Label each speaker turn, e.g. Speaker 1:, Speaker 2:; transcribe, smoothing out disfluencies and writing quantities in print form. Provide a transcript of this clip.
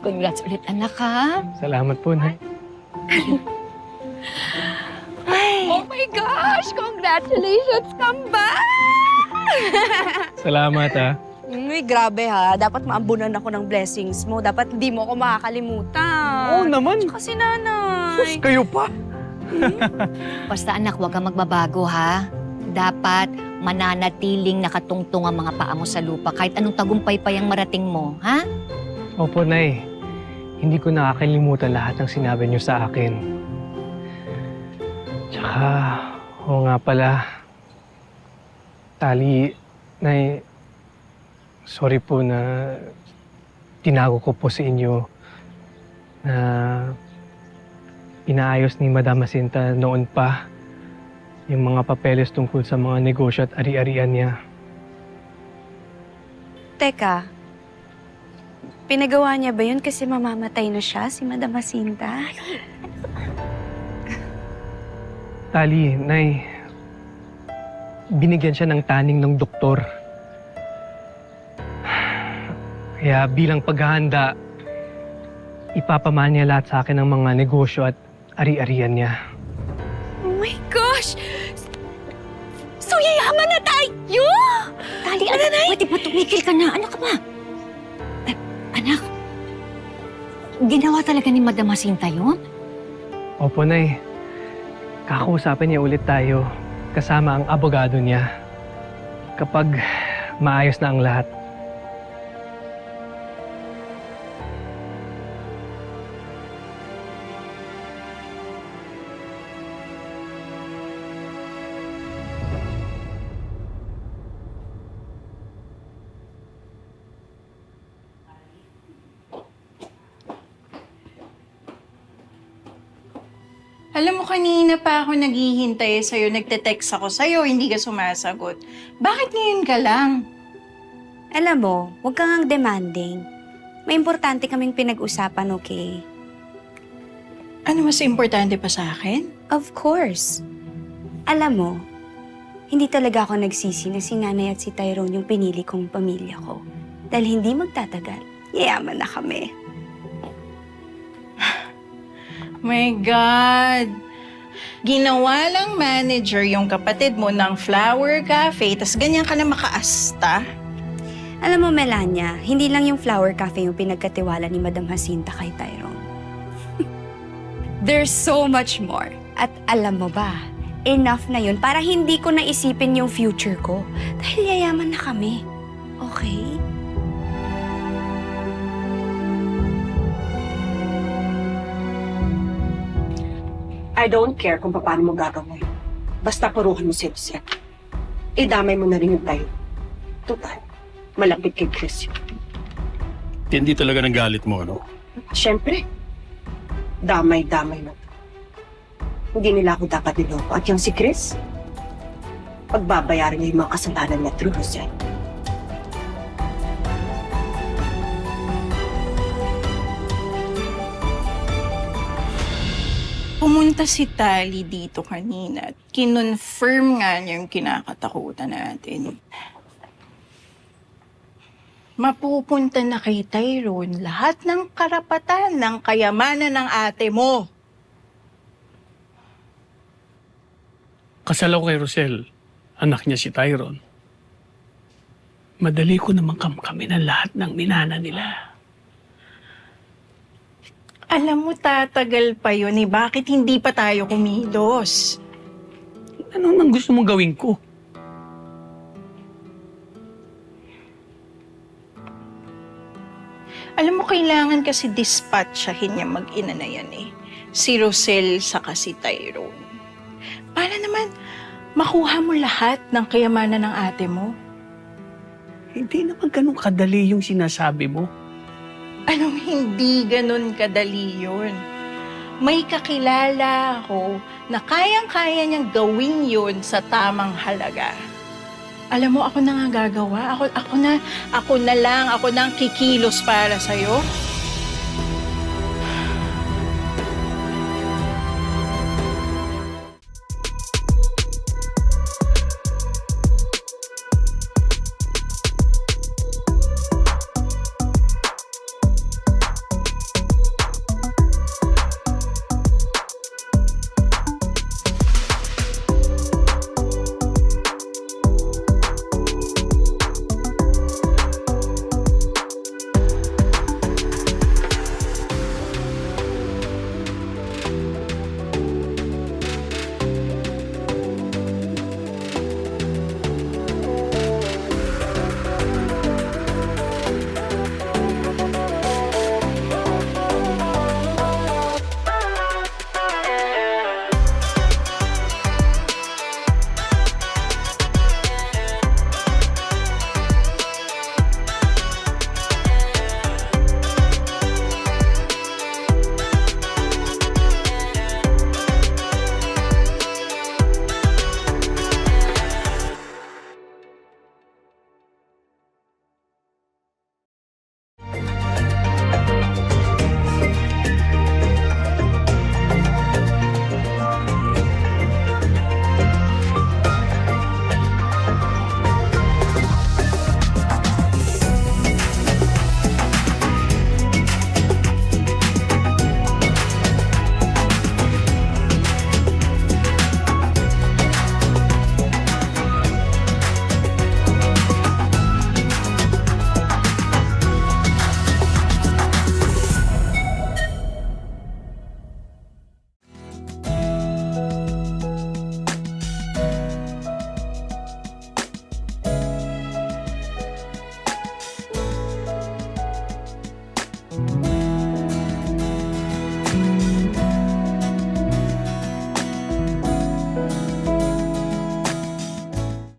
Speaker 1: Congrats ulit, anak, ha?
Speaker 2: Salamat po, Nay.
Speaker 1: Oh my gosh! Congratulations, kambal!
Speaker 2: Salamat, ha.
Speaker 3: Uy, grabe ha. Dapat maambunan ako ng blessings mo. Dapat hindi mo ako makakalimutan.
Speaker 2: Oo naman.
Speaker 3: Kasi nanay.
Speaker 2: Sus, kayo pa.
Speaker 1: Basta anak, huwag kang magbabago, ha? Dapat mananatiling nakatungtong ang mga paa mo sa lupa kahit anong tagumpay pa yung marating mo, ha?
Speaker 2: Opo, Nay. Hindi ko nakakalimutan lahat ng sinabi niyo sa akin. Tsaka, oo nga pala. Tali, Nay, sorry po na tinago ko po sa inyo na inaayos ni Madam Jacinta noon pa yung mga papeles tungkol sa mga negosyo at ari-arian niya.
Speaker 3: Teka, pinagawa niya ba yun kasi mamamatay na siya, si Madam Jacinta?
Speaker 2: Tali, Nay, binigyan siya ng taning ng doktor. Kaya bilang paghahanda, ipapamana niya lahat sa akin ng mga negosyo at ari-arian niya.
Speaker 3: Oh my gosh! So yayaman na tayo!
Speaker 1: Tali, anak, pwede ba tumigil ka na? Ano ka ba? Anak, ginawa talaga ni Madam Jacinta yun?
Speaker 2: Opo, Nay. Kakausapin niya ulit tayo kasama ang abogado niya kapag maayos na ang lahat.
Speaker 4: Alam mo, kanina pa ako naghihintay sa'yo, nagte-text ako sa'yo, hindi ka sumasagot. Bakit ngayon ka lang?
Speaker 3: Alam mo, huwag kang ang demanding. May importante kaming pinag-usapan, okay?
Speaker 4: Ano mas importante pa sa akin?
Speaker 3: Of course. Alam mo, hindi talaga ako nagsisi na si Nanay at si Tyrone yung pinili kong pamilya ko. Dahil hindi magtatagal, yayaman na kami.
Speaker 4: My God! Ginawa lang manager yung kapatid mo ng flower cafe, tas ganyan ka na makaasta?
Speaker 3: Alam mo, Melania, hindi lang yung flower cafe yung pinagkatiwala ni Madam Jacinta kay Tyrone. There's so much more. At alam mo ba, enough na yun para hindi ko naisipin yung future ko. Dahil yayaman na kami. Okay?
Speaker 5: I don't care kung paano mo gagawin. Basta paruhan mo si Jose. Idamay mo na rin yung tayo. Total, malapit kay Chris yun.
Speaker 6: Hindi talaga nagalit mo, ano?
Speaker 5: Siyempre, damay-damay na. Hindi nila ako dapat niloko. At yung si Chris, pagbabayaran niya yung mga kasalanan niya through Jose.
Speaker 4: Pumunta si Tali dito kanina at kinonfirm nga niya yung kinakatakutan natin. Mapupunta na kay Tyrone lahat ng karapatan ng kayamanan ng ate mo.
Speaker 6: Kasal ako kay Rosel. Anak niya si Tyrone. Madali ko naman kamkamin ang lahat ng minana nila.
Speaker 4: Alam mo, tatagal pa yun eh. Bakit hindi pa tayo kumilos?
Speaker 6: Ano nang gusto mong gawin ko?
Speaker 4: Alam mo, kailangan kasi dispatchahin niya mag-ina na yan eh. Si Rosel saka si Tyrone. Para naman makuha mo lahat ng kayamanan ng ate mo.
Speaker 6: Hindi naman ganun kadali yung sinasabi mo.
Speaker 4: Anong hindi ganun kadali yun? May kakilala ako na kayang-kaya niyang gawin yun sa tamang halaga. Alam mo, ako na nga gagawa. Ako na lang, ako na ang kikilos para sa'yo.